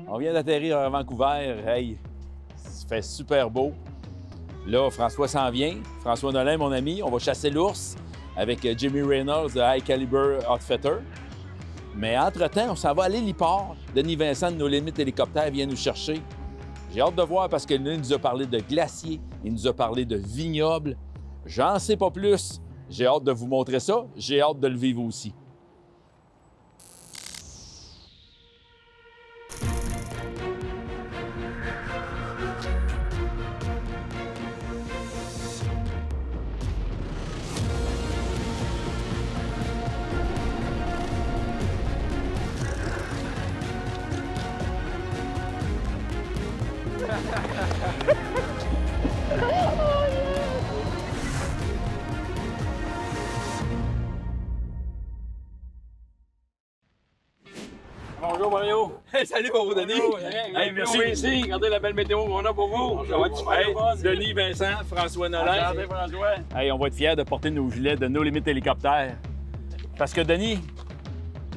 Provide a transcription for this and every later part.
On vient d'atterrir à Vancouver. Hey, il fait super beau. Là, François s'en vient. François Nolin, mon ami. On va chasser l'ours avec Jimmy Reynolds de High Caliber Outfitter. Mais entre-temps, on s'en va à l'héliport. Denis Vincent de Nos Limites Hélicoptères vient nous chercher. J'ai hâte de voir parce qu'il nous a parlé de glaciers, il nous a parlé de vignobles. J'en sais pas plus. J'ai hâte de vous montrer ça. J'ai hâte de le vivre aussi. Bonjour Mario! Hey, salut mon beau Denis! Hey, merci ici, regardez la belle météo qu'on a pour vous. Ça va être super bon. Denis Vincent, François Nolin. Regardez François. Hey, on va être fiers de porter nos gilets de Nos Limites Hélicoptères. Parce que Denis,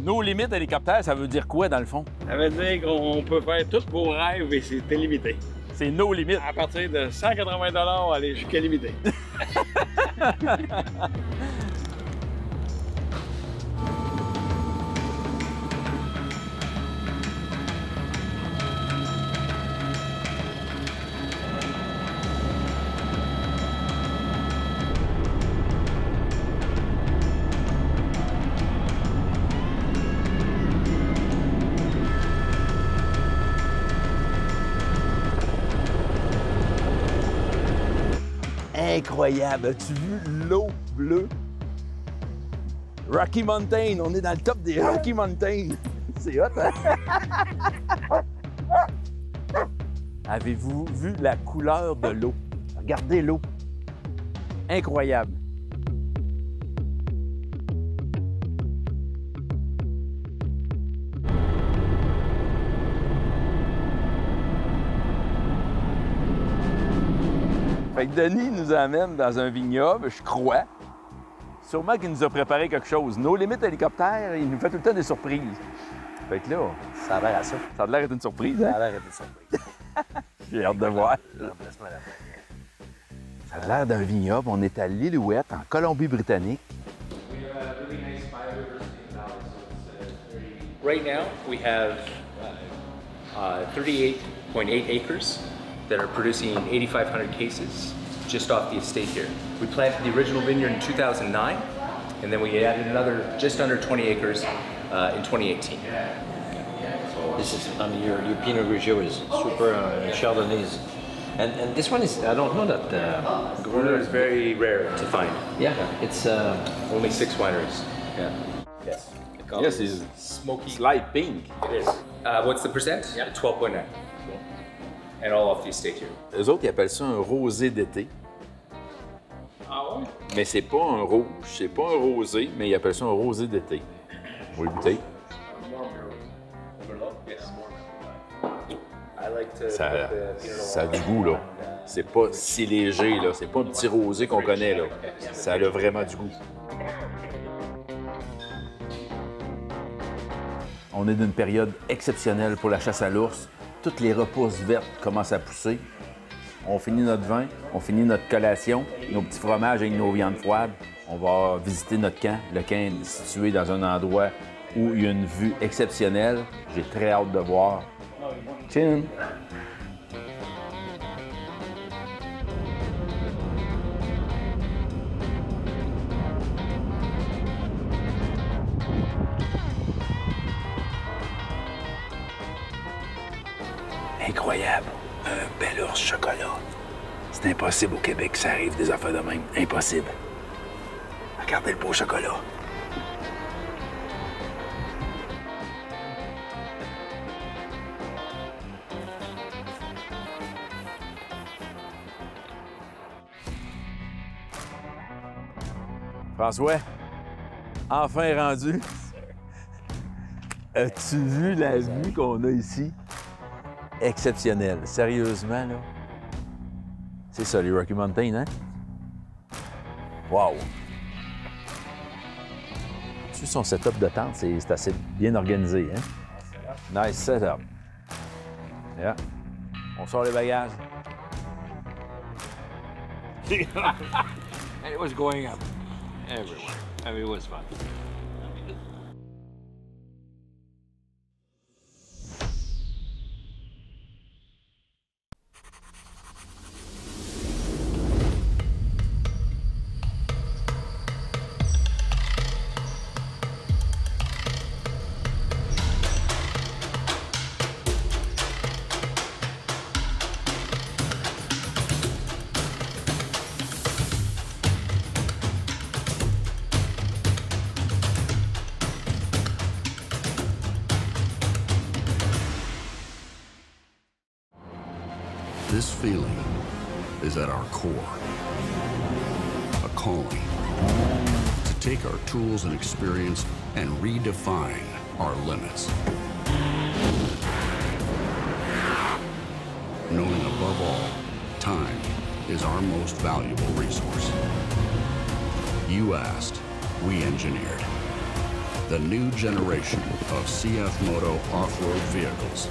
Nos Limites Hélicoptères, ça veut dire quoi dans le fond? Ça veut dire qu'on peut faire tous vos rêves et c'est illimité. C'est nos limites. À partir de 180 $, aller jusqu'à limité. Incroyable! As-tu vu l'eau bleue? Rocky Mountain! On est dans le top des Rocky Mountain! C'est hot, hein? Avez-vous vu la couleur de l'eau? Regardez l'eau! Incroyable! Fait que Denis nous amène dans un vignoble, je crois. Sûrement qu'il nous a préparé quelque chose. Nos Limites Hélicoptères, il nous fait tout le temps des surprises. Fait que là, Ça a l'air à ça. ça a l'air d'être une surprise, Ça hein? a l'air d'être une surprise. J'ai hâte de voir. Remplace-moi la Ça a l'air d'un vignoble. On est à l'Illooet, en Colombie-Britannique. Right now, we have 38.8 acres that are producing 8,500 cases just off the estate here. We planted the original vineyard in 2009, and then we added another just under 20 acres in 2018. This is, I mean, your Pinot Grigio is super Chardonnays. And this one is, I don't know that. Gruner is very rare to find. Yeah, it's. Only 6 wineries. Yeah. Yes. The color Yes, is it's smoky. light pink. It is. What's the percent? Yeah. 12.9. And all off the estate here. Eux autres, ils appellent ça un rosé d'été. Ah ouais? Mais c'est pas un rouge, c'est pas un rosé, mais ils appellent ça un rosé d'été. On va le goûter. I like to Ça, put the Pinot ça a du goût, là. C'est pas si léger, là. C'est pas un petit rosé qu'on connaît, là. Ça a vraiment du goût. On est d'une période exceptionnelle pour la chasse à l'ours. Toutes les repousses vertes commencent à pousser. On finit notre vin, on finit notre collation, nos petits fromages avec nos viandes froides. On va visiter notre camp. Le camp est situé dans un endroit où il y a une vue exceptionnelle. J'ai très hâte de voir. Chin! Incroyable! Un bel ours chocolat. C'est impossible au Québec que ça arrive des affaires de même. Impossible. Regardez le beau chocolat. François, enfin rendu. As-tu vu la vue qu'on a ici? Exceptionnelle. Sérieusement, là. C'est ça, les Rocky Mountains, hein? Wow! Tu son setup de tente, c'est assez bien organisé, hein? Nice setup. Yeah. On sort les bagages. And it was going up everywhere. I mean, it was fun. This feeling is at our core, a calling to take our tools and experience and redefine our limits. Knowing above all, time is our most valuable resource. You asked, we engineered. The new generation of CF Moto off-road vehicles.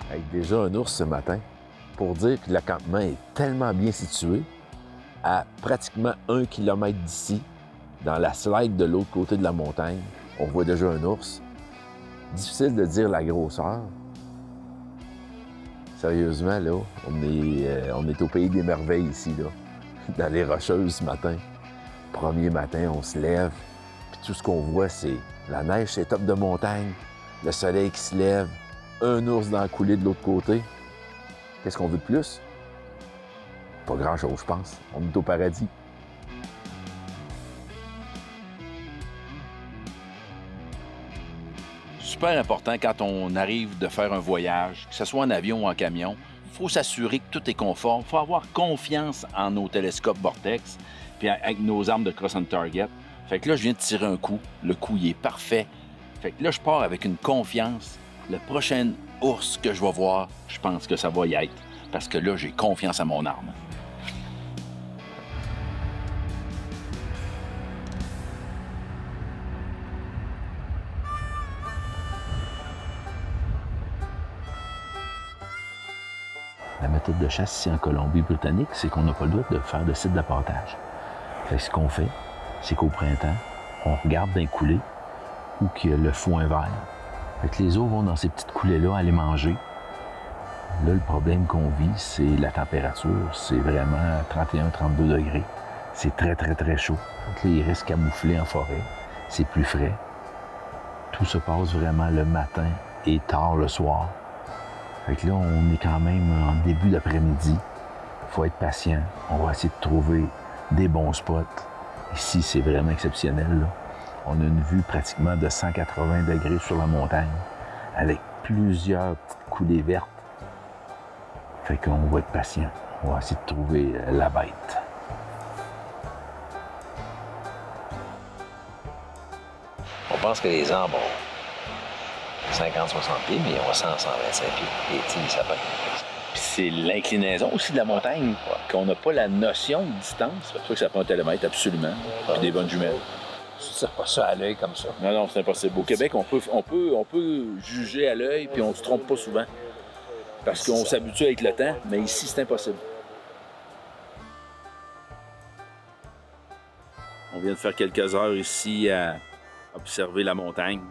Avec déjà un ours ce matin, pour dire que le campement est tellement bien situé, à pratiquement 1 km d'ici, dans la slide de l'autre côté de la montagne, on voit déjà un ours. Difficile de dire la grosseur. Sérieusement, là, on est au pays des merveilles ici, là, dans les Rocheuses ce matin. Premier matin, on se lève, puis tout ce qu'on voit, c'est la neige sur les tops de montagne, le soleil qui se lève, un ours dans la coulée de l'autre côté. Qu'est-ce qu'on veut de plus? Pas grand-chose, je pense. On est au paradis. Super important quand on arrive de faire un voyage, que ce soit en avion ou en camion, il faut s'assurer que tout est conforme. Il faut avoir confiance en nos télescopes Vortex, puis avec nos armes de cross and target. Fait que là, je viens de tirer un coup. Le coup, il est parfait. Fait que là, je pars avec une confiance. Le prochain ours que je vais voir, je pense que ça va y être. Parce que là, j'ai confiance à mon arme. La méthode de chasse ici en Colombie-Britannique, c'est qu'on n'a pas le droit de faire de site d'appontage. Fait que ce qu'on fait, c'est qu'au printemps, on regarde d'un coulée où qu'il y a le foin vert. Fait que les ours vont dans ces petites coulées-là aller manger. Là, le problème qu'on vit, c'est la température. C'est vraiment 31-32 degrés. C'est très, très, très chaud. Fait que là, ils restent camouflés en forêt. C'est plus frais. Tout se passe vraiment le matin et tard le soir. Fait que là, on est quand même en début d'après-midi. Il faut être patient. On va essayer de trouver des bons spots. Ici, c'est vraiment exceptionnel, là. On a une vue pratiquement de 180 degrés sur la montagne, avec plusieurs petites coulées vertes. Fait qu'on va être patient. On va essayer de trouver la bête. On pense que les arbres ont 50-60 pieds, mais ils ont 100-125 pieds. Les petits sapins. Puis c'est l'inclinaison aussi de la montagne, qu'on n'a pas la notion de distance. C'est pour ça que ça prend un télomètre, absolument. Puis des bonnes jumelles. C'est pas ça à l'œil comme ça. Non, non, c'est impossible. Au Québec, on peut juger à l'œil, puis on se trompe pas souvent. Parce qu'on s'habitue avec le temps, mais ici, c'est impossible. On vient de faire quelques heures ici à observer la montagne.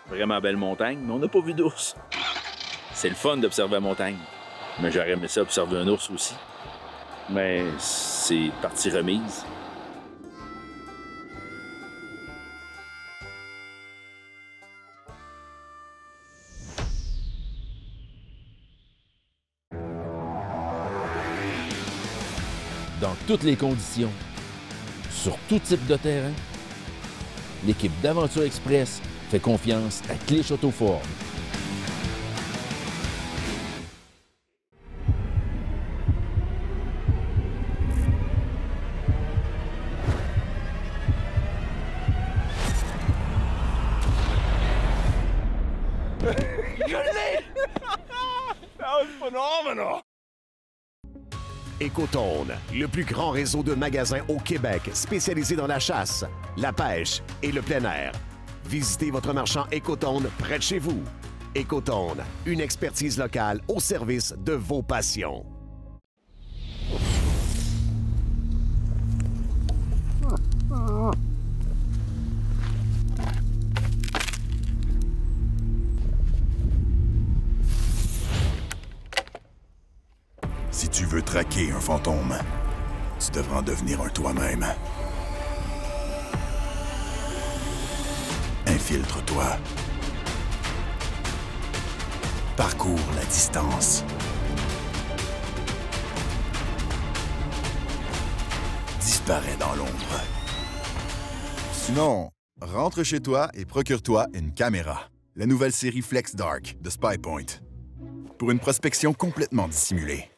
Vraiment belle montagne, mais on n'a pas vu d'ours. C'est le fun d'observer la montagne. Mais j'aurais aimé ça observer un ours aussi. Mais c'est partie remise. Dans toutes les conditions, sur tout type de terrain, l'équipe d'Aventure Express fait confiance à Clich Auto Ford. Écotone, le plus grand réseau de magasins au Québec spécialisé dans la chasse, la pêche et le plein air. Visitez votre marchand Écotone près de chez vous. Écotone, une expertise locale au service de vos passions. Si tu veux traquer un fantôme, tu devras en devenir un toi-même. Infiltre-toi. Parcours la distance. Disparais dans l'ombre. Sinon, rentre chez toi et procure-toi une caméra. La nouvelle série Flex Dark de Spy Point. Pour une prospection complètement dissimulée.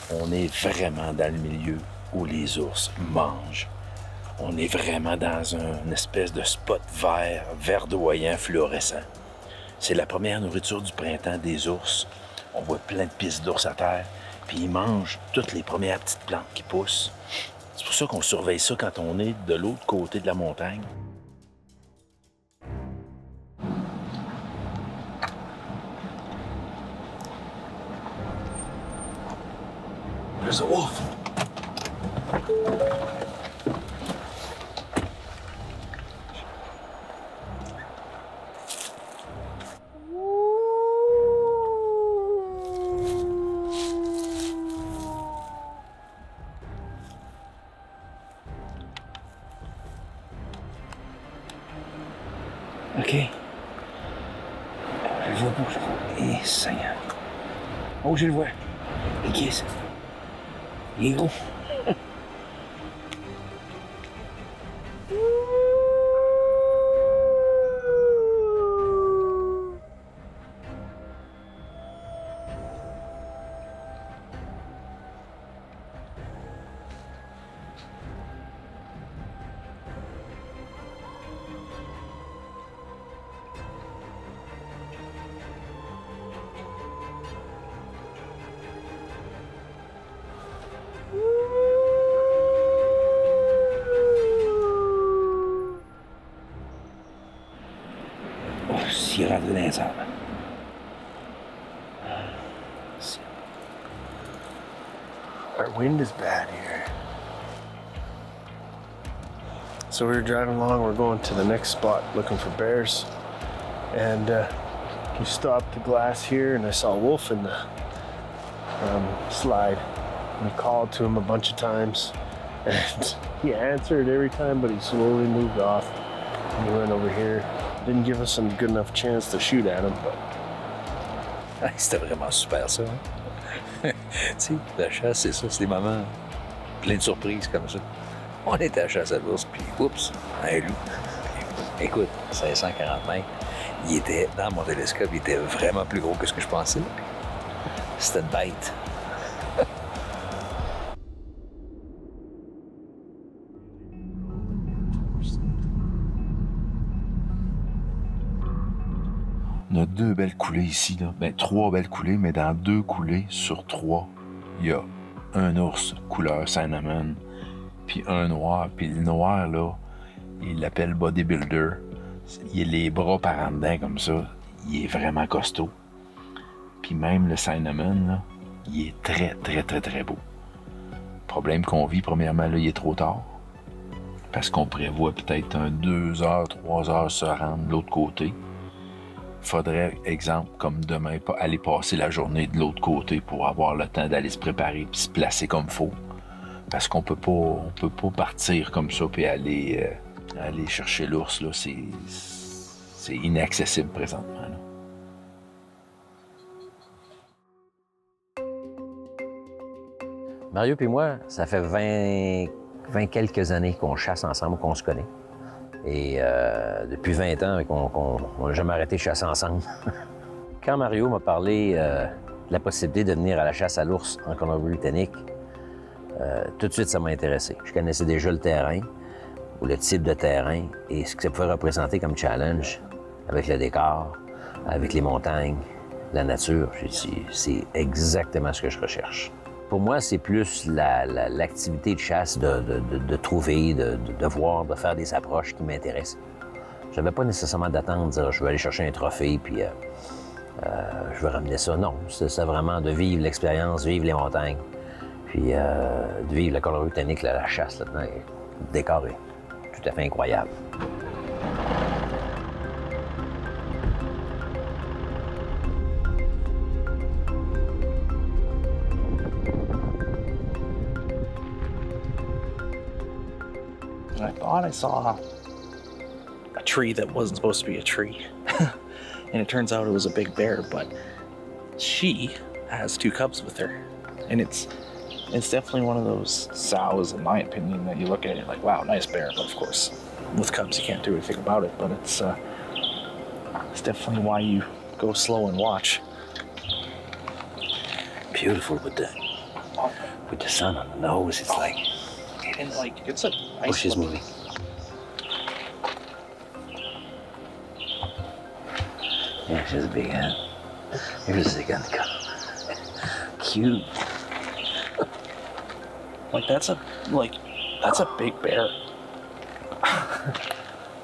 On est vraiment dans le milieu où les ours mangent. On est vraiment dans une espèce de spot vert, verdoyant, fluorescent. C'est la première nourriture du printemps des ours. On voit plein de pistes d'ours à terre, puis ils mangent toutes les premières petites plantes qui poussent. C'est pour ça qu'on surveille ça quand on est de l'autre côté de la montagne. There's a wolf. OK. Je le vois pas, Eh, Seigneur. Oh, je le vois. Et qui est ça? Il est gros. S'il rentre dans les arbres. Our wind is bad here. So we were driving along, we're going to the next spot looking for bears. And we stopped the glass here and I saw a wolf in the slide. We called to him a bunch of times and he answered every time, but he slowly moved off. And we went over here. Didn't give us a good enough chance to shoot at him, but... C'était vraiment super, ça. Tu sais, la chasse, c'est ça, c'est des moments pleins de surprises comme ça. On était à la chasse à l'ours, puis oups, un loup. Puis, écoute, 540 mètres, il était, dans mon télescope, il était vraiment plus gros que ce que je pensais. C'était une bête. On a 2 belles coulées ici, là. Ben, 3 belles coulées, mais dans 2 coulées sur 3, il y a un ours couleur cinnamon, puis un noir. Puis le noir, là, il l'appelle bodybuilder. Il a les bras par en dedans comme ça. Il est vraiment costaud. Puis même le cinnamon, là, il est très, très, très, très beau. Le problème qu'on vit, premièrement, là, il est trop tard. Parce qu'on prévoit peut-être un 2 heures, 3 heures se rendre de l'autre côté. Faudrait, exemple, comme demain, aller passer la journée de l'autre côté pour avoir le temps d'aller se préparer puis se placer comme il faut Parce qu'on peut pas partir comme ça puis aller chercher l'ours, là. C'est inaccessible présentement, là. Mario et moi, ça fait 20 quelques années qu'on chasse ensemble, qu'on se connaît. Et depuis 20 ans qu'on n'a jamais arrêté de chasser ensemble. Quand Mario m'a parlé de la possibilité de venir à la chasse à l'ours en Colombie-Britannique, tout de suite, ça m'a intéressé. Je connaissais déjà le terrain, ou le type de terrain, et ce que ça pouvait représenter comme challenge, avec le décor, avec les montagnes, la nature. J'ai dit, c'est exactement ce que je recherche. Pour moi, c'est plus l'activité de chasse, de trouver, de voir, de faire des approches qui m'intéressent. Je n'avais pas nécessairement d'attendre de dire je vais aller chercher un trophée puis je vais ramener ça. Non, c'est vraiment de vivre l'expérience, vivre les montagnes, puis de vivre la Colombie-Britannique, la chasse là-dedans. Le décor est tout à fait incroyable. I thought I saw a tree that wasn't supposed to be a tree. And it turns out it was a big bear, but she has 2 cubs with her. And it's definitely one of those sows, in my opinion, that you look at it like, wow, nice bear. But of course, with cubs, you can't do anything about it. But it's definitely why you go slow and watch. Beautiful with the sun on the nose. It's like, and like, it's a nice bushes moving. Yeah, she's a big hen. Here's a gun. Cute. Like that's a big bear.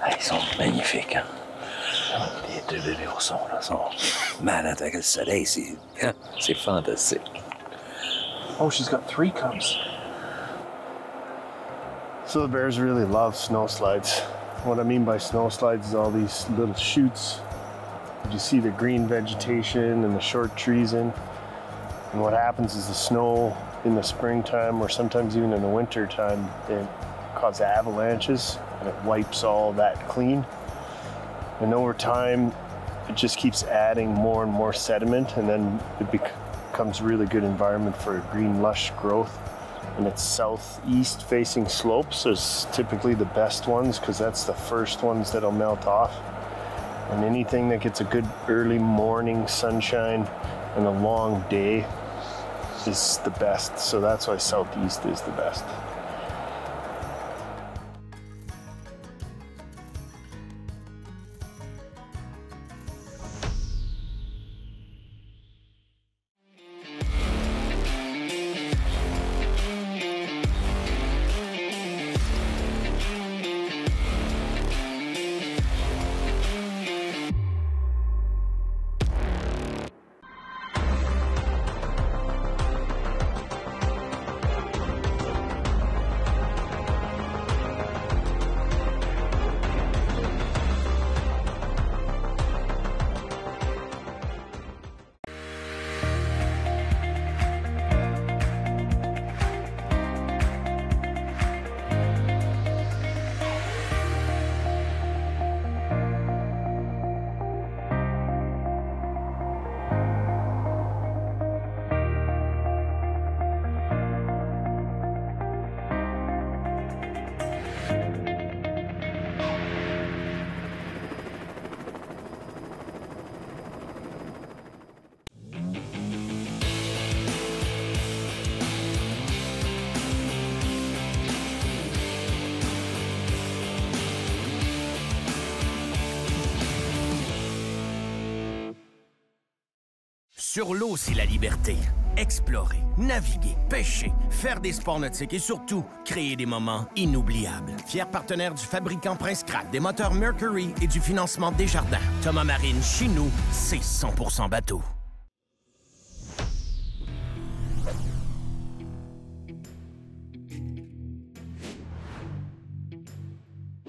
Ils sont magnifiques, hein? Les 2 bébés oursons, là, sont malades avec le soleil. C'est fantastique. Oh, she's got 3 cubs. So the bears really love snow slides. What I mean by snow slides is all these little chutes. You see the green vegetation and the short trees in. And what happens is the snow in the springtime, or sometimes even in the winter time, it causes avalanches and it wipes all that clean. And over time, it just keeps adding more and more sediment, and then it becomes a really good environment for green, lush growth. And it's southeast facing slopes is typically the best ones because that's the first ones that'll melt off. And anything that gets a good early morning sunshine and a long day is the best. So that's why southeast is the best. Sur l'eau, c'est la liberté. Explorer, naviguer, pêcher, faire des sports nautiques et surtout, créer des moments inoubliables. Fier partenaire du fabricant Prince Craft, des moteurs Mercury et du financement Desjardins. Thomas Marine, chez nous, c'est 100% bateau.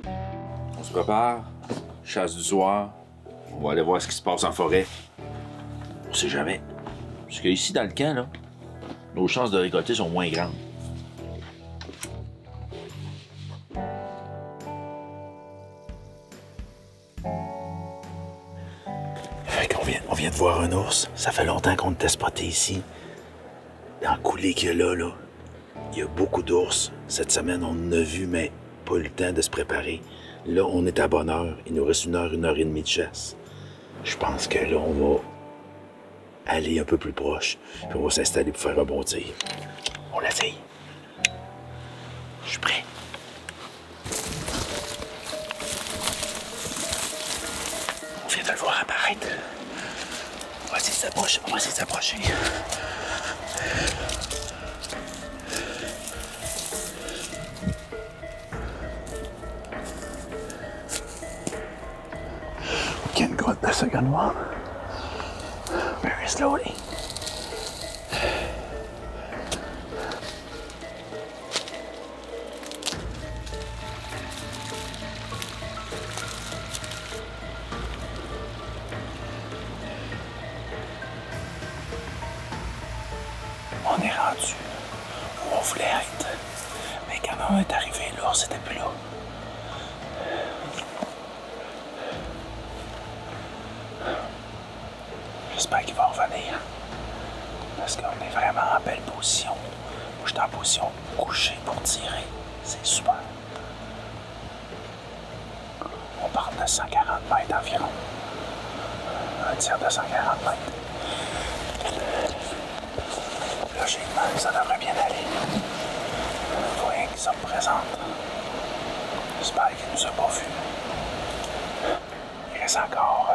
On se prépare, chasse du soir, on va aller voir ce qui se passe en forêt. On sait jamais. Parce qu'ici, dans le camp, là, nos chances de récolter sont moins grandes. de voir un ours. Ça fait longtemps qu'on était spoté ici. Dans le coulée qu'il y a là, il y a beaucoup d'ours. Cette semaine, on en a vu, mais pas eu le temps de se préparer. Là, on est à bonne heure. Il nous reste 1 heure et demie de chasse. Je pense que là, on va aller un peu plus proche. Puis on va s'installer pour faire un bon tir. On l'essaye. Je suis prêt. On vient de le voir apparaître. On va essayer de s'approcher. On va essayer de s'approcher. We can go with the second one. Very slowly. On est rendu où on voulait être. Mais quand on est arrivé, l'ours n'était plus là. J'espère qu'il va revenir. Parce qu'on est vraiment en belle position. Moi, je suis en position couchée pour tirer. C'est super. On parle de 140 mètres environ. Un tir de 140 mètres. Logiquement, ça devrait bien aller. Faut rien qu'il se représente. J'espère qu'il nous a pas vus. Il reste encore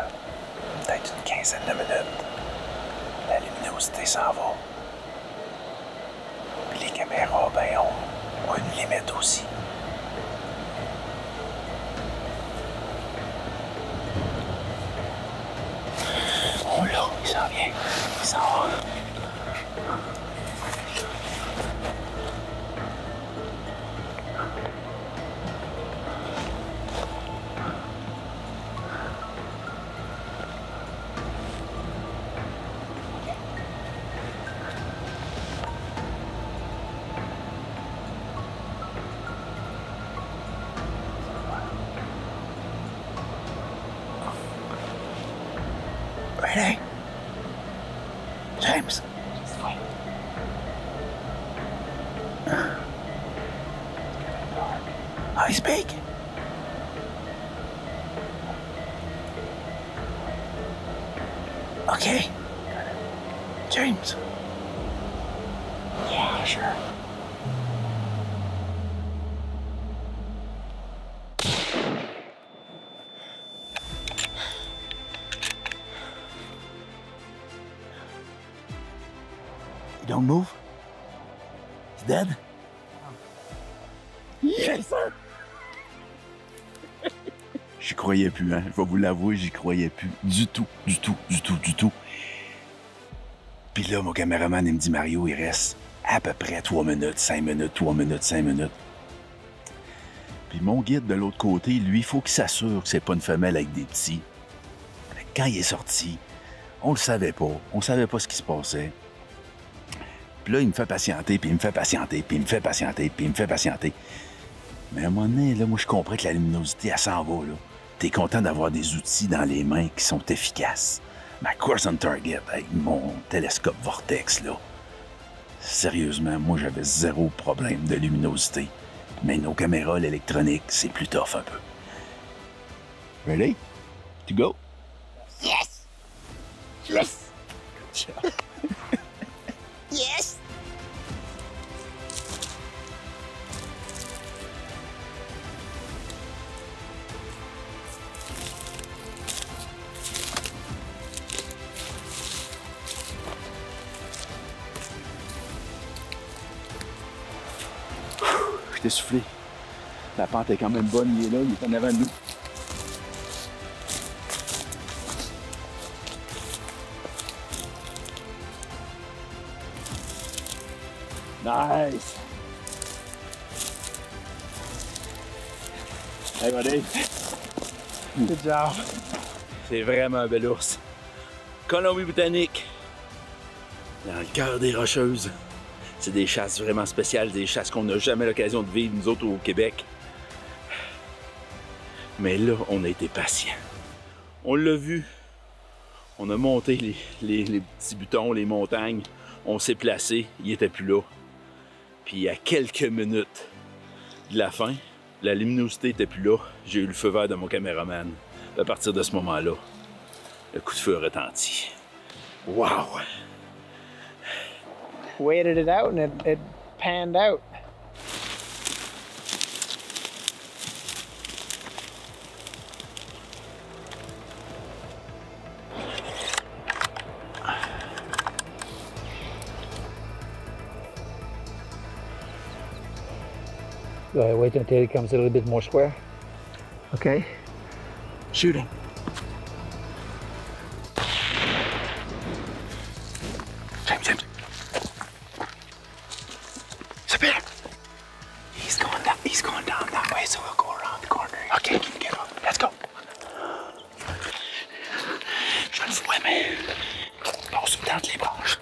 peut-être une quinzaine de minutes. La luminosité s'en va. Puis les caméras, ben, ont une limite aussi. Oh là, il s'en vient. Il s'en va. Ready? James. I speak. Okay. James. Yeah, sure. Don't move. He's dead. Yes, sir. J'y croyais plus, hein. Je vais vous l'avouer, j'y croyais plus. Du tout. Puis là, mon caméraman, il me dit, Mario, il reste à peu près 3 minutes, 5 minutes, 3 minutes, 5 minutes. Puis mon guide de l'autre côté, lui, il faut qu'il s'assure que c'est pas une femelle avec des petits. Quand il est sorti, on le savait pas. On savait pas ce qui se passait. Puis là, il me fait patienter, puis il me fait patienter, puis il me fait patienter, puis il me fait patienter. Mais à un moment donné, là, moi, je comprends que la luminosité, elle s'en va, là. T'es content d'avoir des outils dans les mains qui sont efficaces. Ma course on target avec mon télescope Vortex, là. Sérieusement, moi, j'avais 0 problème de luminosité. Mais nos caméras, l'électronique, c'est plus tough un peu. Ready? To go? Yes! Yes! Good job. Yes! Je t'ai soufflé. La pente est quand même bonne, il est là, il est en avant de nous. Nice! Hey, buddy! Good job! C'est vraiment un bel ours. Colombie-Britannique, dans le cœur des Rocheuses. C'est des chasses vraiment spéciales, des chasses qu'on n'a jamais l'occasion de vivre, nous autres, au Québec. Mais là, on a été patients. On l'a vu. On a monté les petits boutons, les montagnes. On s'est placé, il était plus là. Puis à quelques minutes de la fin, la luminosité était plus là. J'ai eu le feu vert de mon caméraman. À partir de ce moment-là, le coup de feu a retenti. Wow! Waited it out and it panned out. Wait until it comes a little bit more square. Okay. Shooting. James. Sabir. He's going down that way, so we'll go around the corner. Okay, get up. Let's go. Je le vois, mais passe-nous dans les branches.